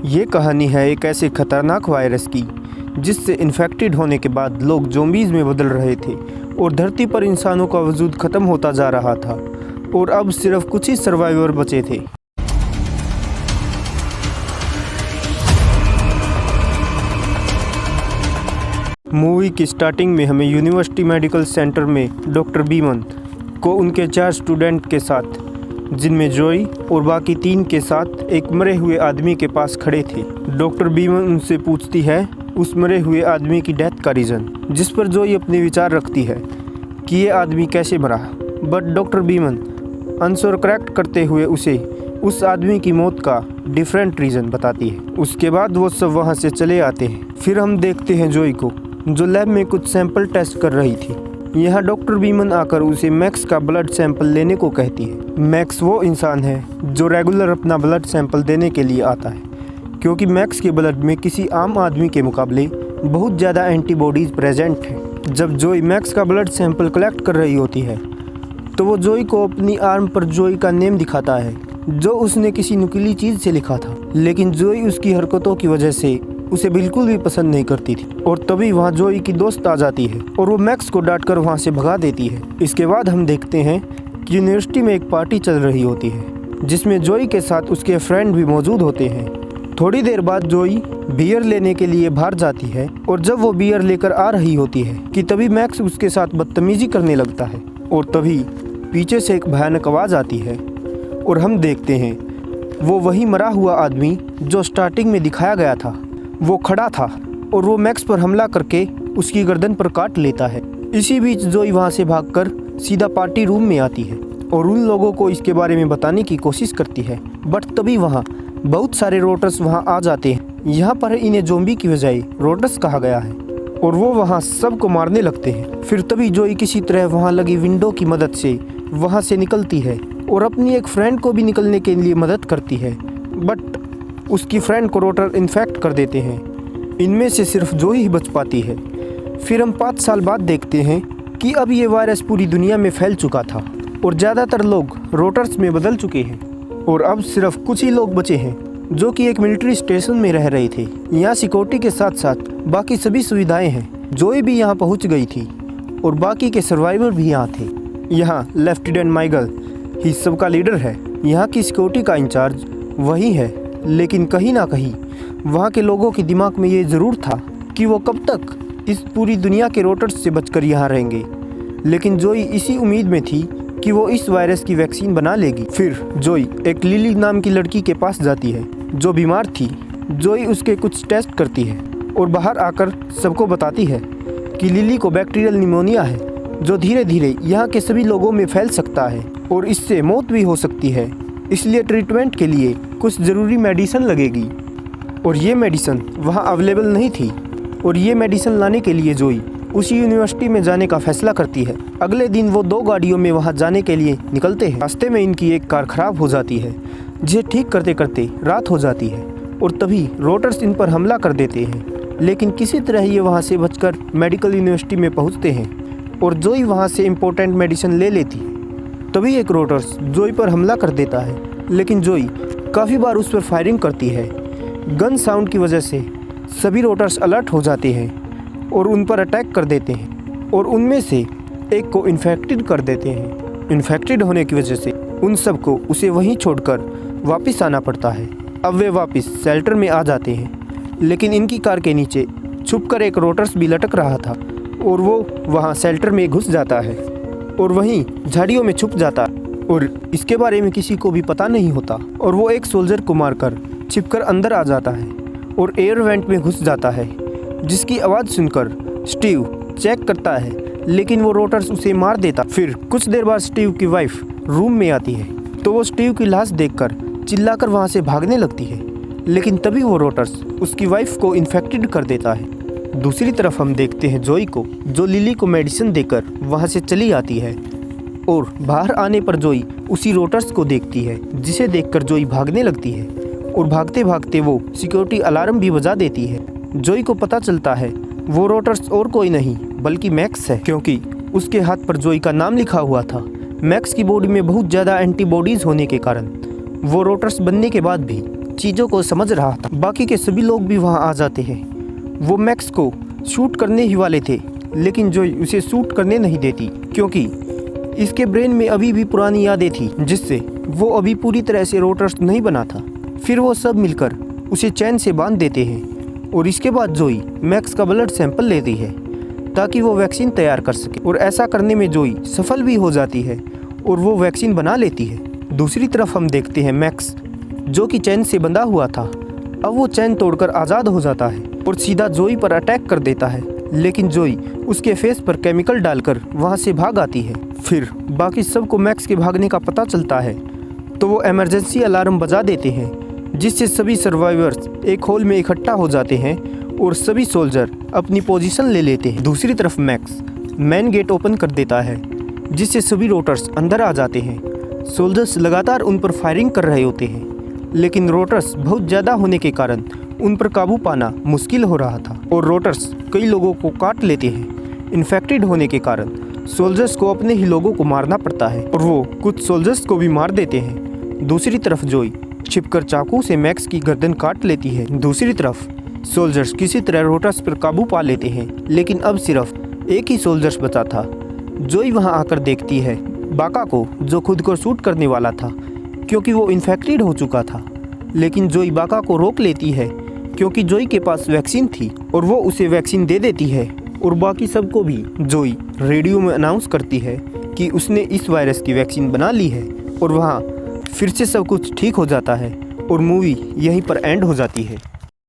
ये कहानी है एक ऐसे खतरनाक वायरस की जिससे इन्फेक्टेड होने के बाद लोग ज़ॉम्बीज़ में बदल रहे थे और धरती पर इंसानों का वजूद ख़त्म होता जा रहा था और अब सिर्फ कुछ ही सर्वाइवर बचे थे। मूवी की स्टार्टिंग में हमें यूनिवर्सिटी मेडिकल सेंटर में डॉक्टर बीमन को उनके 4 स्टूडेंट के साथ, जिनमें जोई और बाकी 3 के साथ एक मरे हुए आदमी के पास खड़े थे। डॉक्टर बीमन उनसे पूछती है उस मरे हुए आदमी की डेथ का रीज़न, जिस पर जोई अपने विचार रखती है कि ये आदमी कैसे मरा। बट डॉक्टर बीमन आंसर करेक्ट करते हुए उसे उस आदमी की मौत का डिफरेंट रीज़न बताती है। उसके बाद वो सब वहाँ से चले आते हैं। फिर हम देखते हैं जोई को, जो लैब में कुछ सैंपल टेस्ट कर रही थी। यहाँ डॉक्टर बीमन आकर उसे मैक्स का ब्लड सैंपल लेने को कहती है। मैक्स वो इंसान है जो रेगुलर अपना ब्लड सैंपल देने के लिए आता है, क्योंकि मैक्स के ब्लड में किसी आम आदमी के मुकाबले बहुत ज़्यादा एंटीबॉडीज़ प्रेजेंट है। जब जोई मैक्स का ब्लड सैंपल कलेक्ट कर रही होती है तो वो जोई को अपनी आर्म पर जोई का नेम दिखाता है, जो उसने किसी नुकीली चीज़ से लिखा था। लेकिन जोई उसकी हरकतों की वजह से उसे बिल्कुल भी पसंद नहीं करती थी और तभी वहाँ जोई की दोस्त आ जाती है और वो मैक्स को डांट कर वहाँ से भगा देती है। इसके बाद हम देखते हैं कि यूनिवर्सिटी में एक पार्टी चल रही होती है, जिसमें जोई के साथ उसके फ्रेंड भी मौजूद होते हैं। थोड़ी देर बाद जोई बियर लेने के लिए बाहर जाती है और जब वो बियर लेकर आ रही होती है कि तभी मैक्स उसके साथ बदतमीजी करने लगता है और तभी पीछे से एक भयानक आवाज़ आती है और हम देखते हैं वो वही मरा हुआ आदमी जो स्टार्टिंग में दिखाया गया था, वो खड़ा था और वो मैक्स पर हमला करके उसकी गर्दन पर काट लेता है। इसी बीच जोई वहाँ से भागकर सीधा पार्टी रूम में आती है और उन लोगों को इसके बारे में बताने की कोशिश करती है। बट तभी वहाँ बहुत सारे रोटर्स वहाँ आ जाते हैं। यहाँ पर इन्हें ज़ॉम्बी की बजाय रोटर्स कहा गया है और वो वहाँ सबको मारने लगते हैं। फिर तभी जोई किसी तरह वहाँ लगी विंडो की मदद से वहाँ से निकलती है और अपनी एक फ्रेंड को भी निकलने के लिए मदद करती है। बट उसकी फ्रेंड को रोटर इन्फेक्ट कर देते हैं। इनमें से सिर्फ जोई ही बच पाती है। फिर हम 5 साल बाद देखते हैं कि अब ये वायरस पूरी दुनिया में फैल चुका था और ज़्यादातर लोग रोटर्स में बदल चुके हैं और अब सिर्फ कुछ ही लोग बचे हैं जो कि एक मिलिट्री स्टेशन में रह रहे थे। यहाँ सिक्योरिटी के साथ साथ बाकी सभी सुविधाएं हैं। जोई भी यहाँ पहुँच गई थी और बाकी के सर्वाइवर भी यहाँ थे। यहाँ लेफ्टिनेंट माइगल ही सबका लीडर है। यहाँ की सिक्योरिटी का इंचार्ज वही है, लेकिन कहीं ना कहीं वहाँ के लोगों के दिमाग में ये ज़रूर था कि वो कब तक इस पूरी दुनिया के रोटर्स से बचकर यहाँ रहेंगे। लेकिन जोई इसी उम्मीद में थी कि वो इस वायरस की वैक्सीन बना लेगी। फिर जोई एक लिली नाम की लड़की के पास जाती है जो बीमार थी। जोई उसके कुछ टेस्ट करती है और बाहर आकर सबको बताती है कि लिली को बैक्टीरियल निमोनिया है, जो धीरे धीरे यहाँ के सभी लोगों में फैल सकता है और इससे मौत भी हो सकती है। इसलिए ट्रीटमेंट के लिए कुछ ज़रूरी मेडिसिन लगेगी और ये मेडिसिन वहाँ अवेलेबल नहीं थी और ये मेडिसिन लाने के लिए जोई उसी यूनिवर्सिटी में जाने का फैसला करती है। अगले दिन वो 2 गाड़ियों में वहाँ जाने के लिए निकलते हैं। रास्ते में इनकी एक कार खराब हो जाती है, जिसे ठीक करते करते रात हो जाती है और तभी रोटर्स इन पर हमला कर देते हैं। लेकिन किसी तरह ये वहाँ से बचकर मेडिकल यूनिवर्सिटी में पहुँचते हैं और जोई वहाँ से इम्पोर्टेंट मेडिसिन ले लेती है। तभी एक रोटर्स जोई पर हमला कर देता है, लेकिन जोई काफ़ी बार उस पर फायरिंग करती है। गन साउंड की वजह से सभी रोटर्स अलर्ट हो जाते हैं और उन पर अटैक कर देते हैं और उनमें से एक को इन्फेक्टेड कर देते हैं। इन्फेक्टेड होने की वजह से उन सबको उसे वहीं छोड़कर वापस आना पड़ता है। अब वे वापस शेल्टर में आ जाते हैं, लेकिन इनकी कार के नीचे छुपकर एक रोटर्स भी लटक रहा था और वो वहाँ शेल्टर में घुस जाता है और वहीं झाड़ियों में छुप जाता और इसके बारे में किसी को भी पता नहीं होता और वो एक सोल्जर को मारकर छिपकर अंदर आ जाता है और एयर वेंट में घुस जाता है, जिसकी आवाज़ सुनकर स्टीव चेक करता है, लेकिन वो रोटर्स उसे मार देता। फिर कुछ देर बाद स्टीव की वाइफ रूम में आती है तो वो स्टीव की लाश देखकर चिल्लाकर वहाँ से भागने लगती है, लेकिन तभी वो रोटर्स उसकी वाइफ को इन्फेक्टेड कर देता है। दूसरी तरफ हम देखते हैं जोई को, जो लिली को मेडिसिन देकर वहाँ से चली आती है और बाहर आने पर जोई उसी रोटर्स को देखती है, जिसे देखकर जोई भागने लगती है और भागते भागते वो सिक्योरिटी अलार्म भी बजा देती है। जोई को पता चलता है वो रोटर्स और कोई नहीं बल्कि मैक्स है, क्योंकि उसके हाथ पर जोई का नाम लिखा हुआ था। मैक्स की बॉडी में बहुत ज़्यादा एंटीबॉडीज़ होने के कारण वो रोटर्स बनने के बाद भी चीज़ों को समझ रहा था। बाकी के सभी लोग भी वहाँ आ जाते हैं। वो मैक्स को शूट करने ही वाले थे, लेकिन जोई उसे शूट करने नहीं देती, क्योंकि इसके ब्रेन में अभी भी पुरानी यादें थी, जिससे वो अभी पूरी तरह से रोटर्स नहीं बना था। फिर वो सब मिलकर उसे चैन से बांध देते हैं और इसके बाद जोई मैक्स का ब्लड सैंपल लेती है ताकि वो वैक्सीन तैयार कर सके, और ऐसा करने में जोई सफल भी हो जाती है और वो वैक्सीन बना लेती है। दूसरी तरफ हम देखते हैं मैक्स, जो कि चैन से बंधा हुआ था, अब वो चैन तोड़कर आज़ाद हो जाता है और सीधा जोई पर अटैक कर देता है, लेकिन जोई उसके फेस पर केमिकल डालकर वहाँ से भाग आती है। फिर बाकी सबको मैक्स के भागने का पता चलता है, तो वो इमरजेंसी अलार्म बजा देते हैं, जिससे सभी सर्वाइवर्स एक हॉल में इकट्ठा हो जाते हैं और सभी सोल्जर अपनी पोजीशन ले लेते हैं। दूसरी तरफ मैक्स मेन गेट ओपन कर देता है, जिससे सभी रोटर्स अंदर आ जाते हैं। सोल्जर्स लगातार उन पर फायरिंग कर रहे होते हैं, लेकिन रोटर्स बहुत ज़्यादा होने के कारण उन पर काबू पाना मुश्किल हो रहा था और रोटर्स कई लोगों को काट लेते हैं। इन्फेक्टेड होने के कारण सोल्जर्स को अपने ही लोगों को मारना पड़ता है और वो कुछ सोल्जर्स को भी मार देते हैं। दूसरी तरफ जोई छिपकर चाकू से मैक्स की गर्दन काट लेती है। दूसरी तरफ सोल्जर्स किसी तरह रोटर्स पर काबू पा लेते हैं, लेकिन अब सिर्फ एक ही सोल्जर्स बचा था। जोई वहां आकर देखती है बाका को, जो खुद को शूट करने वाला था क्योंकि वो इन्फेक्टेड हो चुका था, लेकिन जोई बाका को रोक लेती है क्योंकि जोई के पास वैक्सीन थी और वो उसे वैक्सीन दे देती है। और बाकी सबको भी जोई रेडियो में अनाउंस करती है कि उसने इस वायरस की वैक्सीन बना ली है, और वहाँ फिर से सब कुछ ठीक हो जाता है और मूवी यहीं पर एंड हो जाती है।